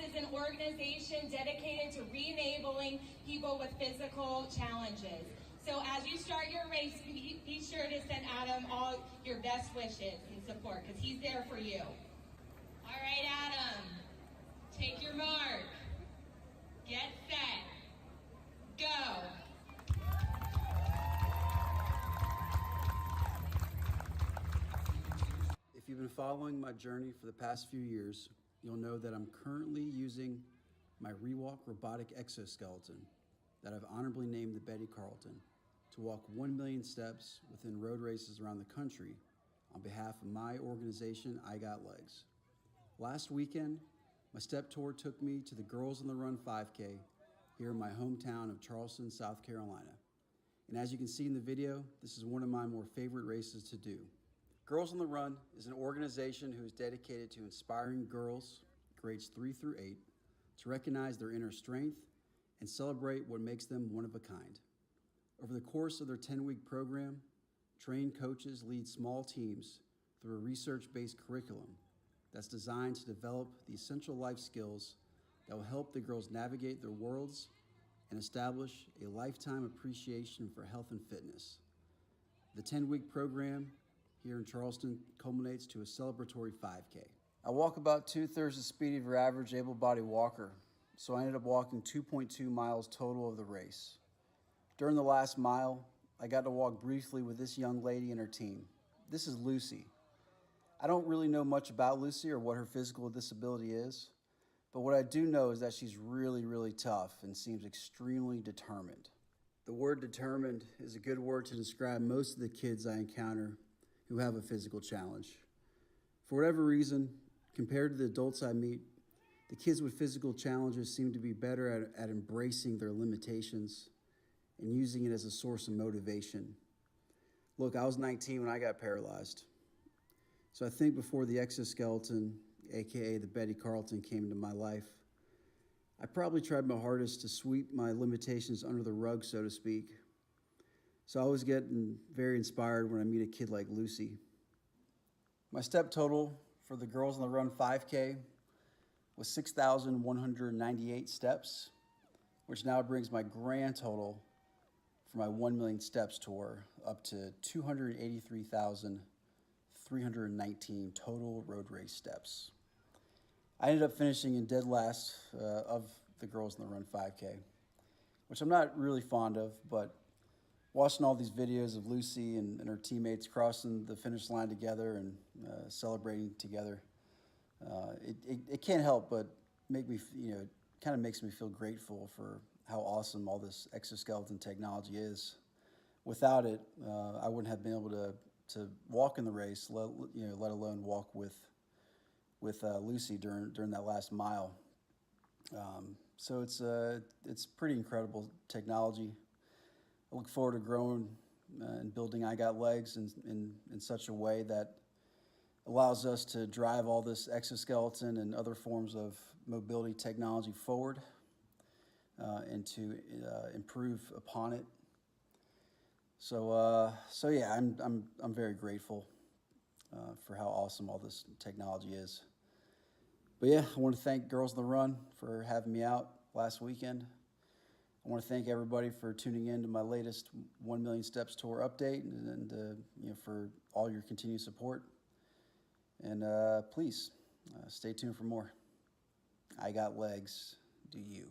is an organization dedicated to re-enabling people with physical challenges. So as you start your race, be sure to send Adam all your best wishes and support, because he's there for you. All right, Adam, take your mark. Get set. Go. If you've been following my journey for the past few years, you'll know that I'm currently using my ReWalk robotic exoskeleton that I've honorably named the Betty Carlton to walk 1 million steps within road races around the country on behalf of my organization, I Got Legs. Last weekend, my step tour took me to the Girls on the Run 5K here in my hometown of Charleston, South Carolina. And as you can see in the video, this is one of my more favorite races to do. Girls on the Run is an organization who is dedicated to inspiring girls, grades 3 through 8, to recognize their inner strength and celebrate what makes them one of a kind. Over the course of their 10-week program, trained coaches lead small teams through a research-based curriculum that's designed to develop the essential life skills that will help the girls navigate their worlds and establish a lifetime appreciation for health and fitness. The 10-week program here in Charleston culminates to a celebratory 5K. I walk about 2/3 the speed of your average able-bodied walker, so I ended up walking 2.2 miles total of the race. During the last mile, I got to walk briefly with this young lady and her team. This is Lucy. I don't really know much about Lucy or what her physical disability is, but what I do know is that she's really, really tough and seems extremely determined. The word determined is a good word to describe most of the kids I encounter who have a physical challenge. For whatever reason, compared to the adults I meet, the kids with physical challenges seem to be better at embracing their limitations and using it as a source of motivation. Look, I was 19 when I got paralyzed. So I think before the exoskeleton, AKA the Betty Carlton, came into my life, I probably tried my hardest to sweep my limitations under the rug, so to speak. So I was getting very inspired when I meet a kid like Lucy. My step total for the Girls on the Run 5K was 6,198 steps, which now brings my grand total for my 1 million steps tour up to 283,319 total road race steps. I ended up finishing in dead last of the Girls on the Run 5K, which I'm not really fond of, but watching all these videos of Lucy and her teammates crossing the finish line together and celebrating together, it can't help but make me, it kind of makes me feel grateful for how awesome all this exoskeleton technology is. Without it, I wouldn't have been able to walk in the race, let alone walk with Lucy during that last mile. So it's pretty incredible technology. I look forward to growing and building I Got Legs in such a way that allows us to drive all this exoskeleton and other forms of mobility technology forward and to improve upon it. So yeah, I'm very grateful for how awesome all this technology is. But yeah, I want to thank Girls on the Run for having me out last weekend. I want to thank everybody for tuning in to my latest 1 Million Steps Tour update and for all your continued support. And please stay tuned for more. I Got Legs. Do you?